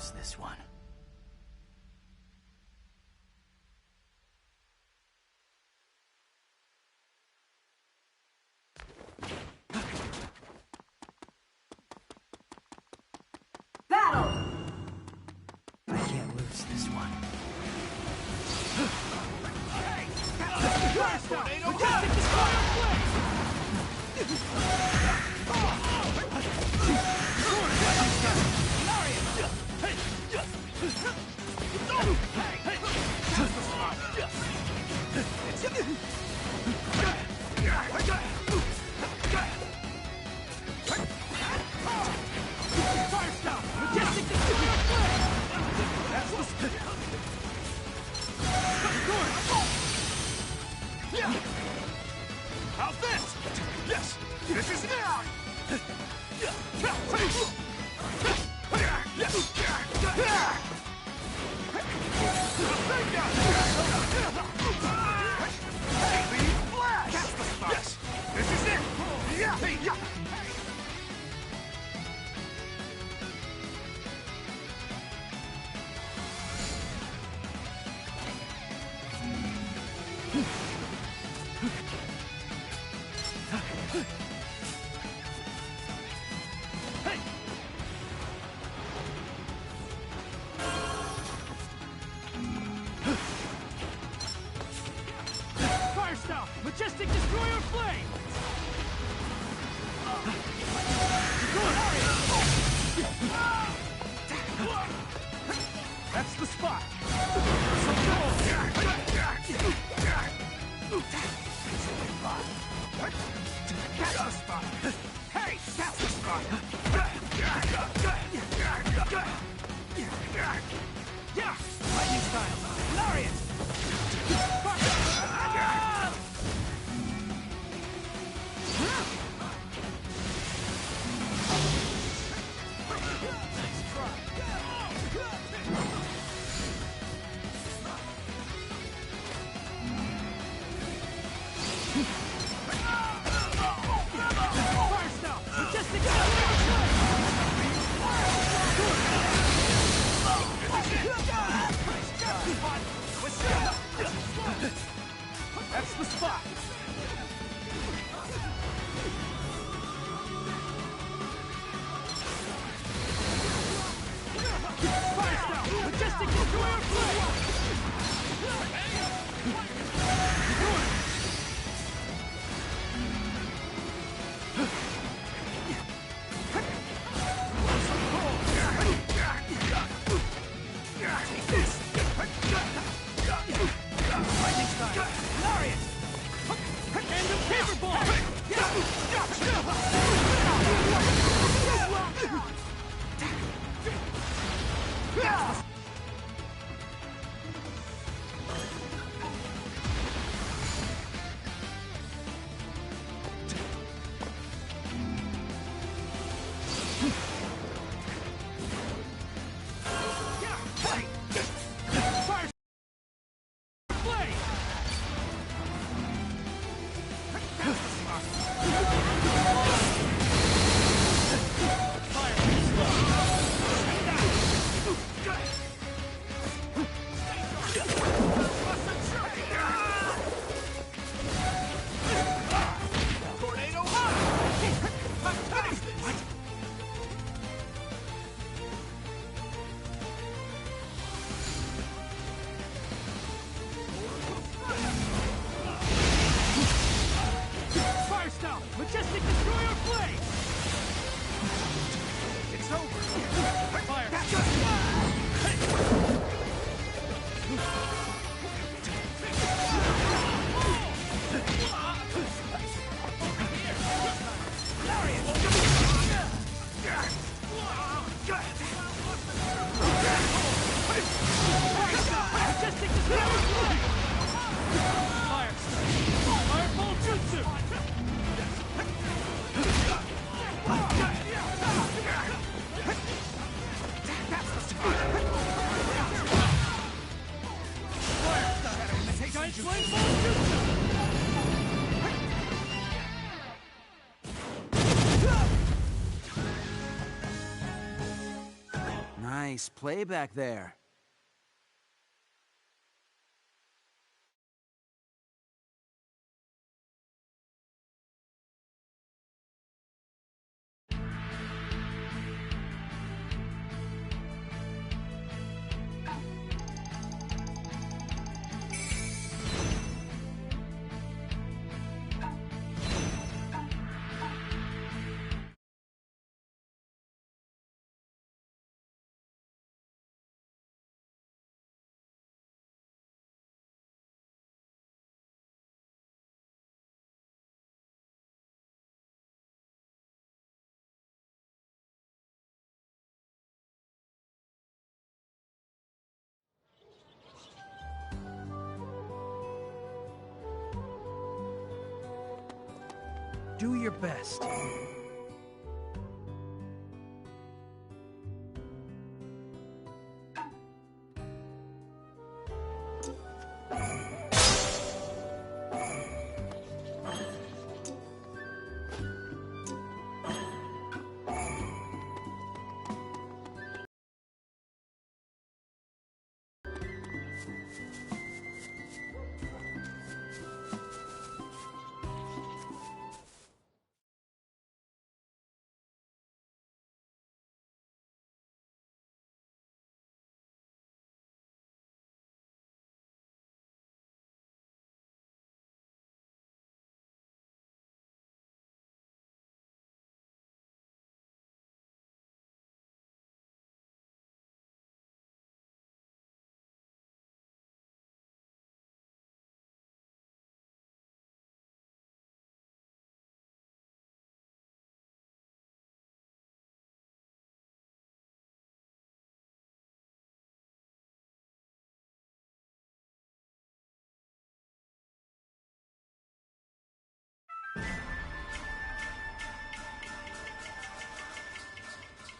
lose this one. Battle! I can't lose this one. How's this? Yes! This is now! Yes! This is it! Yeah! Majestic Destroyer Flame! That's the spot! That's the spot! Hey! That's the spot! Yeah! Lightning style! Lariat! That's the spot! Fire style! Majestic Destroyer Flame! Lightning style! Lariat! And the paper ball! Flame! Nice play back there. Do your best.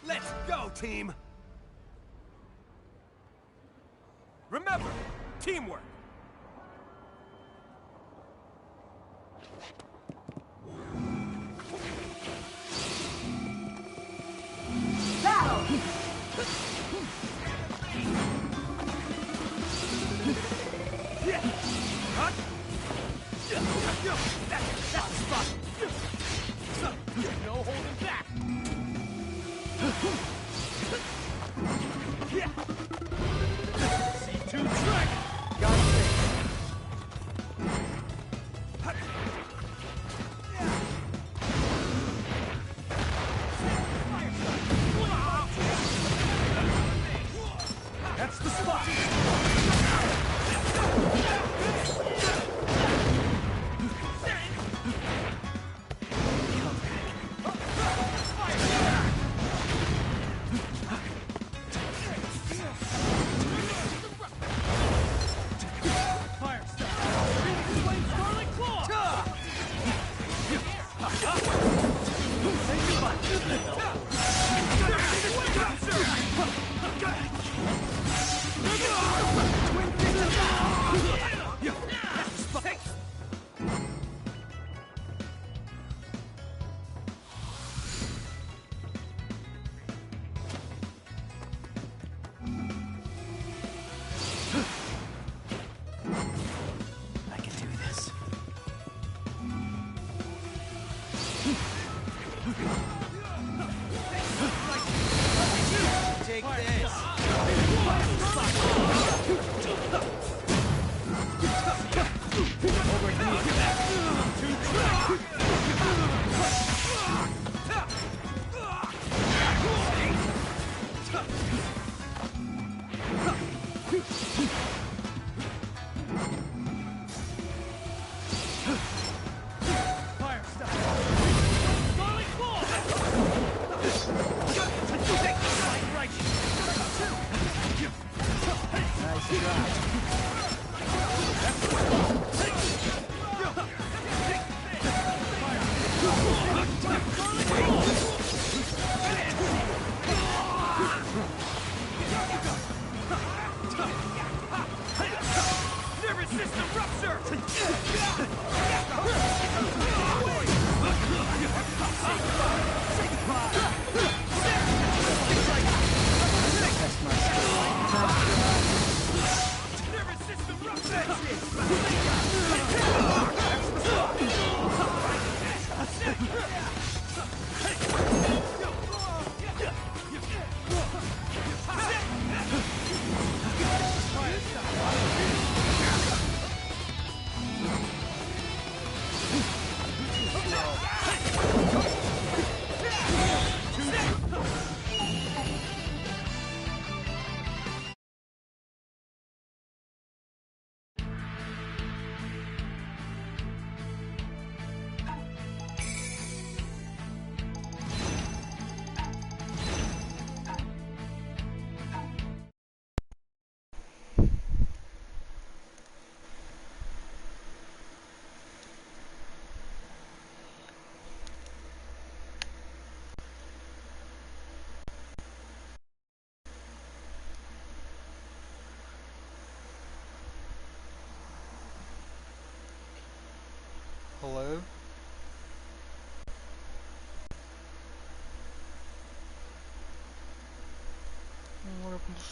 Let's go, team! Remember, teamwork! Battle! Cut! That's the spot! No holding back! C2 track! Got it. That's the spot! I can do this. Take this. Fire style! Falling ball! Right.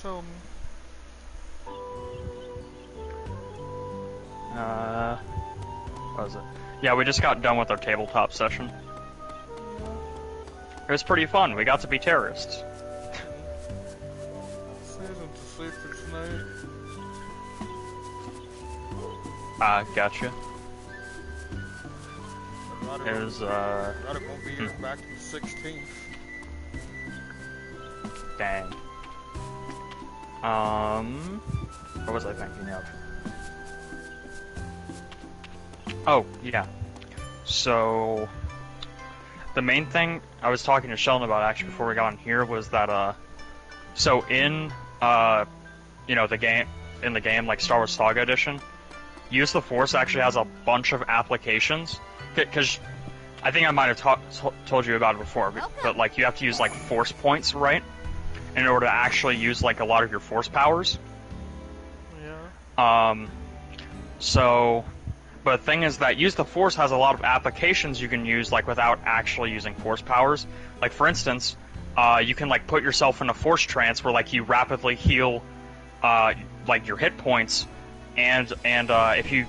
show me. What was it? Yeah, we just got done with our tabletop session. It was pretty fun. We got to be terrorists. Season to sleep for tonight. Gotcha. Roddick It was, won't be here back to the 16th. Dang. What was I thinking of? Oh, yeah. So, the main thing I was talking to Sheldon about actually before we got in here was that, so in, you know, the game, like Star Wars Saga Edition, Use the Force actually has a bunch of applications, because I think I might have told you about it before, but like you have to use like Force points, right? In order to actually use like a lot of your Force powers. Yeah. So, but the thing is that Use the Force has a lot of applications you can use like without actually using Force powers. Like for instance, you can like put yourself in a Force trance where like you rapidly heal, like your hit points, and if you're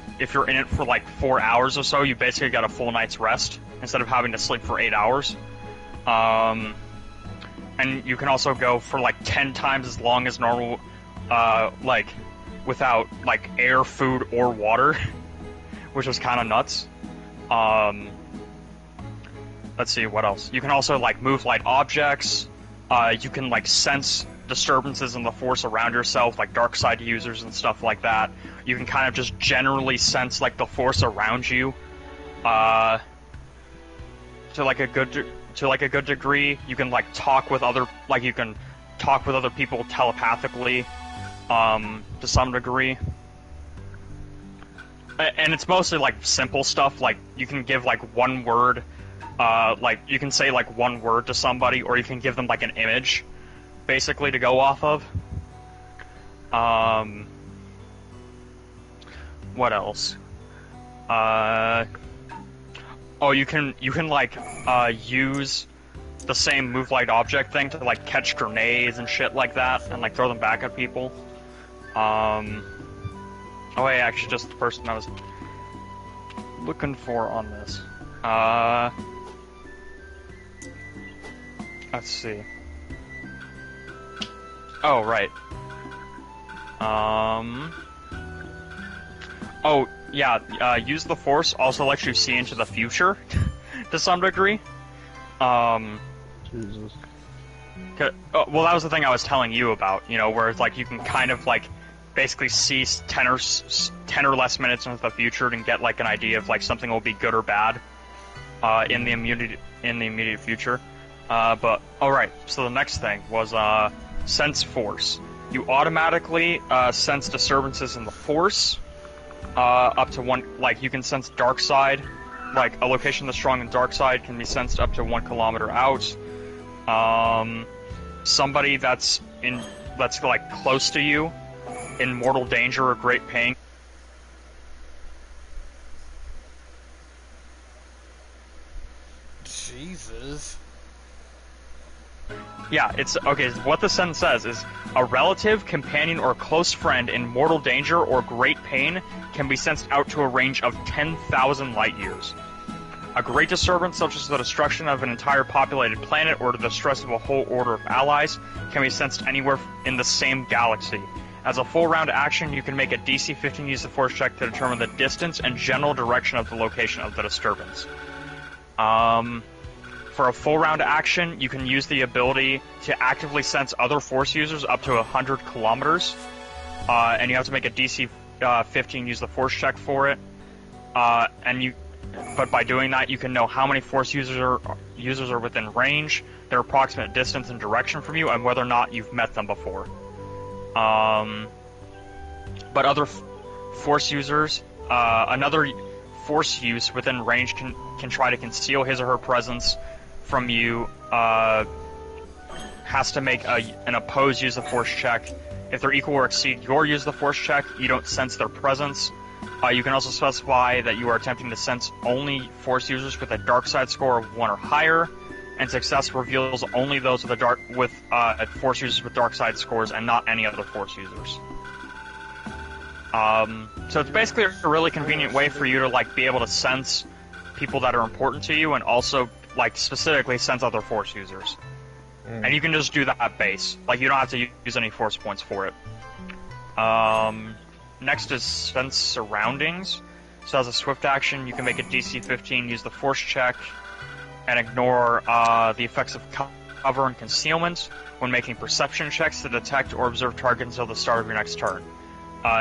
in it for like 4 hours or so, you basically got a full night's rest instead of having to sleep for 8 hours. And you can also go for like 10 times as long as normal, like without like air, food, or water, which was kind of nuts. Let's see, what else? You can also like move light objects. You can like sense disturbances in the Force around yourself, like dark side users and stuff like that. You can kind of just generally sense like the Force around you, to like a good degree. You can like talk with other people telepathically, to some degree. And it's mostly like simple stuff, like you can give like one word, like you can say like one word to somebody, or you can give them like an image, basically, to go off of. What else? Oh, you can like use the same move light object thing to like catch grenades and shit like that, and like throw them back at people. Oh, hey, actually, just the person I was looking for on this. Let's see. Oh, right. Oh, yeah, Use the Force also lets you see into the future, to some degree. Jesus. Well, that was the thing I was telling you about, you know, where it's like you can kind of, like, basically see 10 or less minutes into the future and get, like, an idea of, like, something will be good or bad, in the immediate future. But, alright, so the next thing was, Sense Force. You automatically, sense disturbances in the Force, up to one, like, you can sense dark side, like, a location that's strong in dark side can be sensed up to 1 kilometer out. Somebody that's like, close to you, in mortal danger or great pain. Jesus. Yeah, it's, okay, what the sentence says is, a relative, companion, or close friend in mortal danger or great pain can be sensed out to a range of 10,000 light years. A great disturbance, such as the destruction of an entire populated planet or the distress of a whole order of allies, can be sensed anywhere in the same galaxy. As a full round action, you can make a DC 15 Use the Force check to determine the distance and general direction of the location of the disturbance. For a full round action, you can use the ability to actively sense other Force users up to 100 kilometers, and you have to make a DC 15 Use the Force check for it. But by doing that, you can know how many Force users are within range, their approximate distance and direction from you, and whether or not you've met them before. But other Force users, another Force use within range can try to conceal his or her presence from you, has to make an opposed Use the Force check. If they're equal or exceed your Use the Force check, you don't sense their presence. You can also specify that you are attempting to sense only Force users with a dark side score of 1 or higher, and success reveals only those with Force users with dark side scores and not any other Force users. So it's basically a really convenient way for you to like be able to sense people that are important to you and also like specifically sense other Force users. And you can just do that at base. Like you don't have to use any Force points for it. Next is Sense Surroundings. So as a swift action, you can make a DC 15, use the Force check, and ignore the effects of cover and concealment when making perception checks to detect or observe targets until the start of your next turn.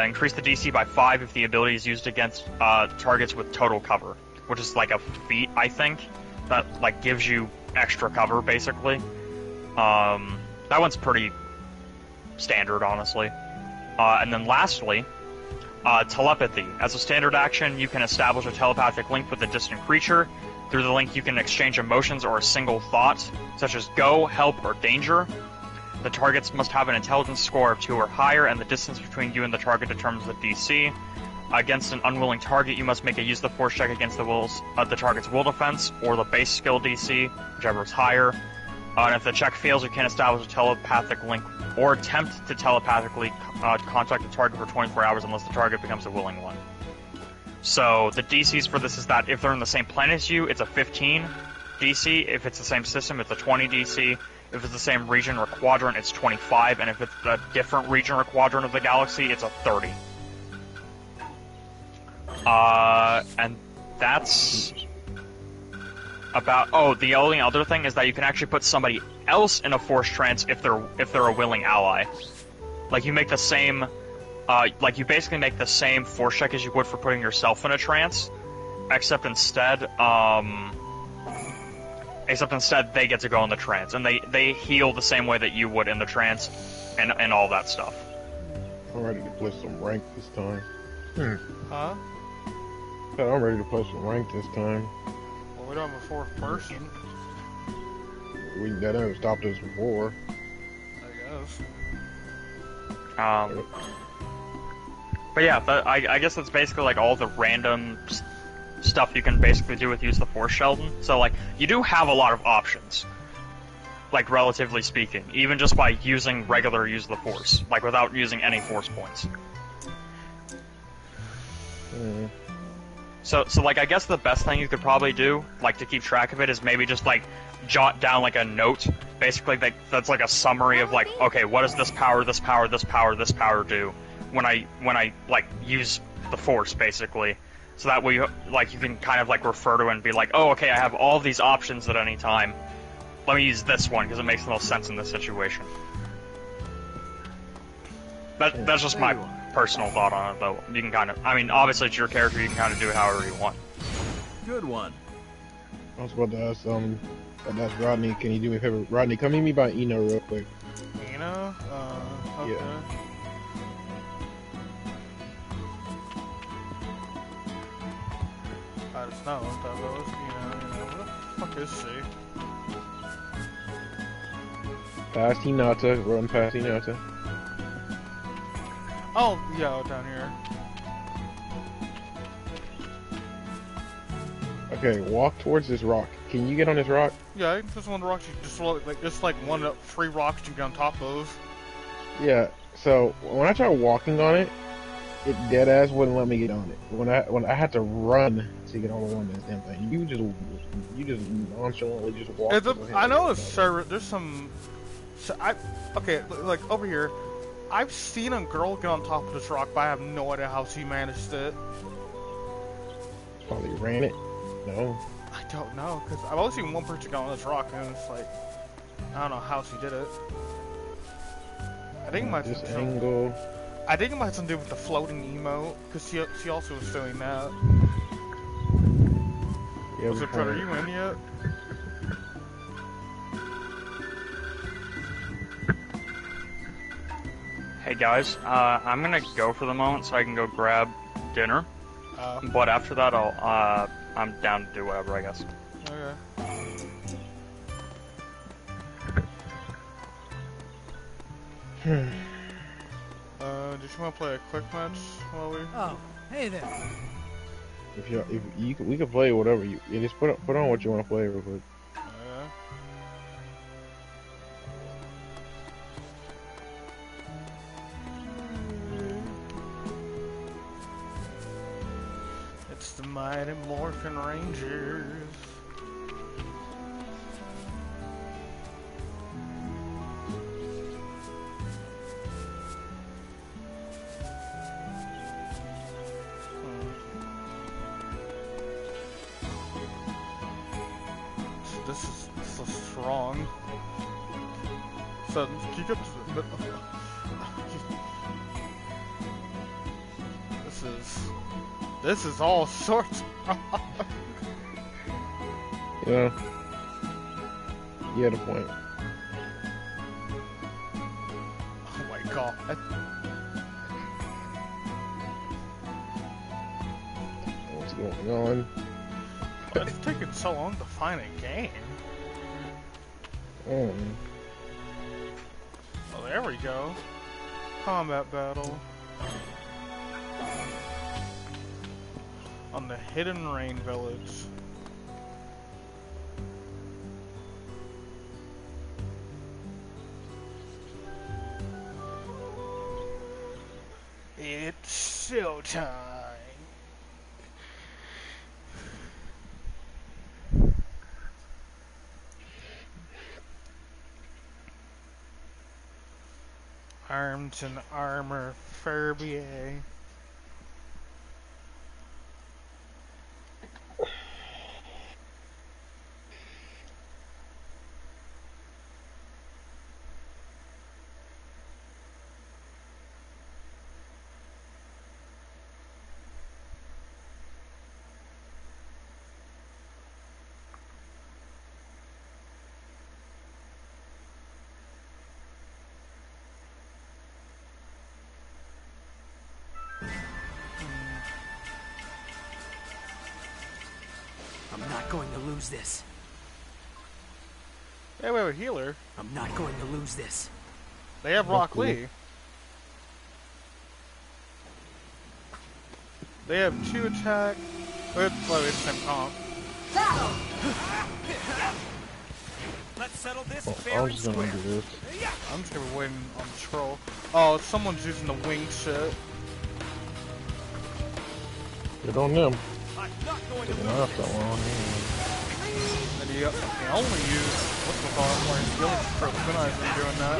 Increase the DC by 5 if the ability is used against targets with total cover, which is like a feat, I think, that like gives you extra cover, basically. That one's pretty standard, honestly. And then lastly, Telepathy. As a standard action, you can establish a telepathic link with a distant creature. Through the link, you can exchange emotions or a single thought, such as go, help, or danger. The targets must have an intelligence score of 2 or higher, and the distance between you and the target determines the DC. Against an unwilling target, you must make a use the Force check against the target's will defense, or the base skill DC, whichever is higher. And if the check fails, you can establish a telepathic link or attempt to telepathically contact the target for 24 hours unless the target becomes a willing one. So the DCs for this is that if they're in the same planet as you, it's a 15 DC. If it's the same system, it's a 20 DC. If it's the same region or quadrant, it's 25. And if it's a different region or quadrant of the galaxy, it's a 30. And that's about. Oh, the only other thing is that you can actually put somebody else in a Force trance if they're a willing ally. Like you make the same, you basically make the same Force check as you would for putting yourself in a trance, except instead they get to go in the trance, and they heal the same way that you would in the trance, and all that stuff. I'm ready to play some rank this time. Huh? I'm ready to play some rank this time. Well, we don't have a 4th person. That never stopped us before. I guess. But yeah, I guess that's basically like all the random stuff you can basically do with Use the Force, Sheldon. So like, you do have a lot of options, like relatively speaking, even just by using regular Use the Force, like without using any Force points. So like, I guess the best thing you could probably do, like to keep track of it, is maybe just like jot down like a note, basically that's like a summary of like, okay, what does this power, this power, this power, this power do when I like use the Force, basically. So that way, like, you can kind of like refer to it and be like, oh, okay, I have all these options at any time. Let me use this one because it makes the most sense in this situation. That's just my personal thought on it, though. You can kind of, I mean, obviously it's your character, you can kind of do it however you want. Good one. I was about to ask, Rodney, can you do me a favor? Rodney, come meet me by Eno real quick. Eno? Okay. Yeah. I just know what that was, where the fuck is she? Past Hinata, run past Hinata. Oh, yeah, down here. Okay, walk towards this rock. Can you get on this rock? Yeah, just one rock, just like one up 3 rocks you get on top of. Yeah, so when I tried walking on it, it dead ass wouldn't let me get on it. When I had to run to get on this damn thing, you just nonchalantly just walk. I know there's some. Okay, like over here, I've seen a girl get on top of this rock, but I have no idea how she managed it. Probably ran it. No. I don't know, because I've only seen one person get on this rock, and it's like, I don't know how she did it. I think it might this have angle. I think it might have something to do with the floating emote, because she also was doing that. Yeah, So, Trevor, are you in yet? Hey guys, I'm gonna go for the moment so I can go grab dinner. But after that, I'm down to do whatever, I guess. Okay. Did you want to play a quick match while we? Oh, hey there. We could play whatever you just put on what you want to play real quick. Yeah. Mighty Morphin Rangers. This is so strong. So, can you get this is all sorts. Yeah. You had a point. Oh my god. What's going on? It's taking so long to find a game. Oh. Oh, there we go. Combat battle. On the Hidden Rain Village. It's showtime. Arms and armor, Furbier. I'm not going to lose this. Hey, wait, healer. I'm not going to lose this. They have Rock Lee. They have 2 attack. Well, it's the same comp. Battle. Let's settle this I'm fair and just gonna square. do this. I'm just gonna be waiting on the scroll. Oh, someone's using the wing shit. Good on them. I'm not going to Taking lose off this. And that long. he only used what's the call it? He only Kryptonite when doing that.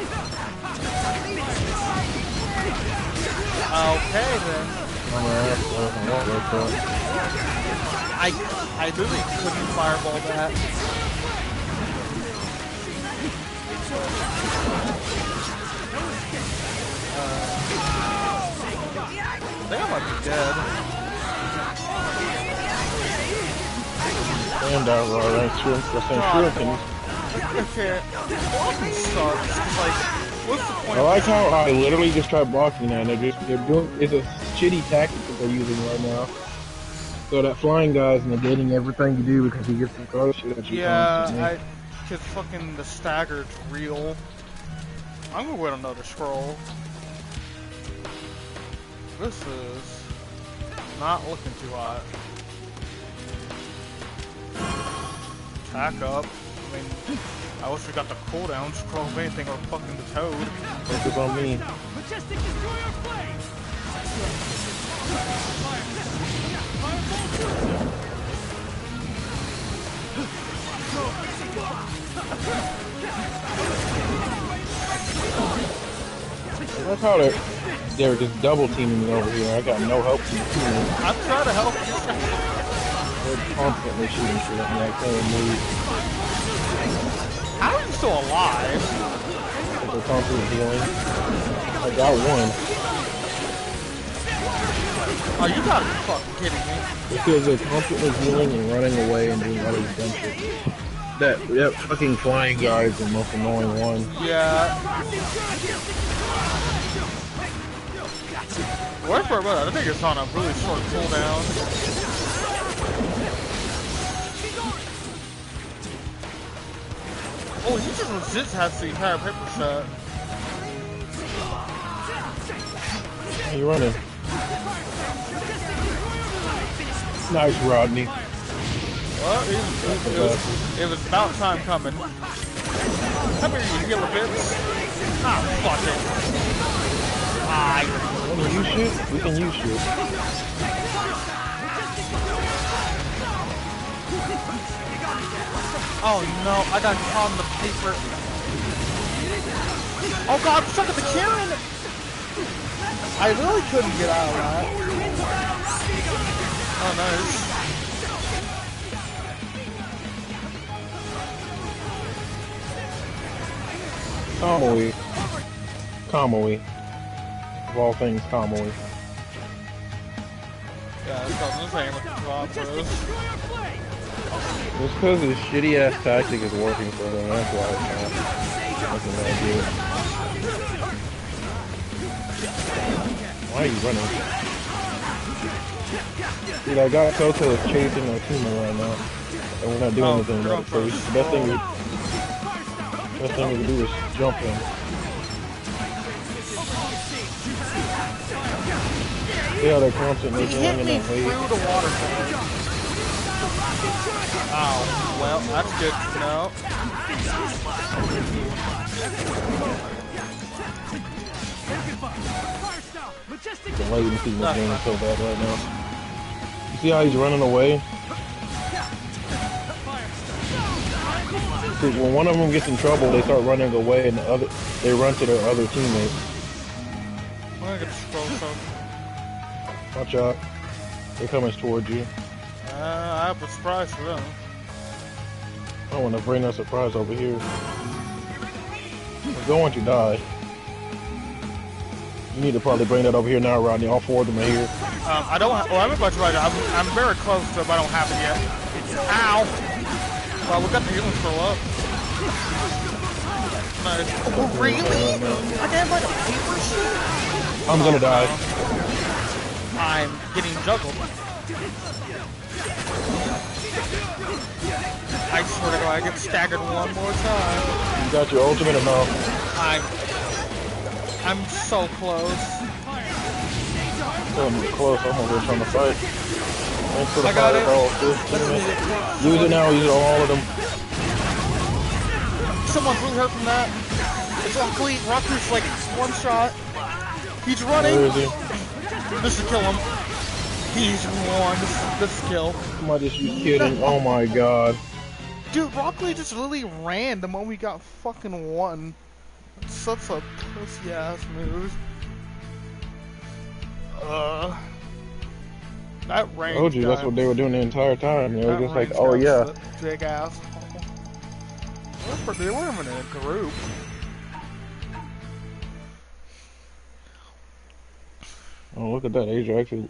Okay then. I'm gonna have to walk like that. I literally couldn't fireball that. I think I might be dead. And right, shrimp, Okay, blocking sucks. Like, what's the point? I like how I literally just tried blocking that, and they're doing, it's a shitty tactic that they're using right now. So that flying guy's negating everything you do because he gets the throw shit at you constantly. Cause fucking the stagger's real. I'm gonna wait another scroll. This is not looking too hot. Attack up. I mean, I wish we got the cooldown scroll if anything or fucking the toad. Focus on me. Majestic destroyer flame. That's how they're just double teaming me over here. I got no help from the team. I'm trying to help you. They're constantly shooting shit at me. I can't even move. How are you still alive? They're constantly healing. I got one. Oh, you gotta be fucking kidding me. Because they're constantly healing and running away and doing all this dumb shit. That fucking flying guy is the most annoying one. Yeah. Wait for a minute, I think it's on a really short cooldown. Oh, he just legit has the entire paper set. How you running? Nice, Rodney. Well, it was about time coming. Come here, you yellow bitch. Ah, fuck it. Can you shoot? We can use shoot. Oh no, I got caught in the paper. Oh god, I'm stuck at the Karen! I really couldn't get out of that. Oh nice. Kamui. Kamui. Of all things, Kamui. Yeah, that's what I'm saying with the drop throws. It's because his shitty ass tactic is working for him, that's why it's not looking that good. Why are you running? Dude, I got Coco is chasing Akuma right now. And we're not doing anything about it. So the best thing we can do is jump him. See how they're constantly He going hit in me that through wave? the waterfall. Oh, well, that's good to know. I'm waiting to see this game so bad right now. You see how he's running away? See, when one of them gets in trouble, they start running away, and they run to their other teammates. I'm gonna get the scroll some. Watch out. They're coming towards you. I have a surprise for them. I want to bring a surprise over here. I don't want you to die. You need to probably bring that over here now, Rodney. All four of them are here. I don't. Well, I'm about to ride. I'm very close to it, but I don't have it yet. Ow! Well, we got the healing scroll up. Nice. Oh, really? I can have like a paper sheet? I'm gonna die. I'm getting juggled. I swear to God, I get staggered one more time. You got your ultimate or no? I'm so close. I'm close. I'm over here trying to fight. Thanks for the I got it. fireball. Use it now. Use it on all of them. Someone's really hurt from that. It's on Cleat. Rocker's like one shot. He's running. Where is he? This should kill him. He's won. This kill. Somebody's just kidding. Oh my god. Dude, Rockley just literally ran the moment we got fucking won. Such a pussy ass move. That range. I told you that's what they were doing the entire time. They were just like, oh range yeah. guy's a big ass. They weren't even in a group. Oh, look at that. Asia actually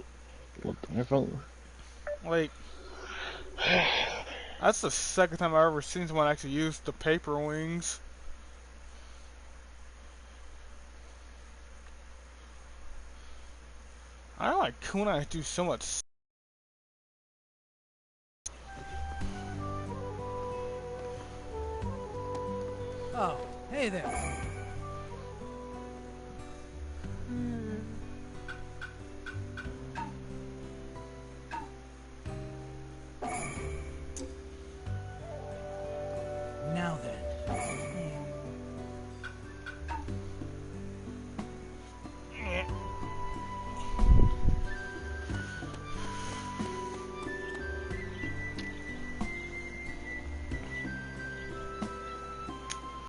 looked different. Like, that's the second time I've ever seen someone actually use the paper wings. I like Kunai do so much. Oh, hey there. Now then.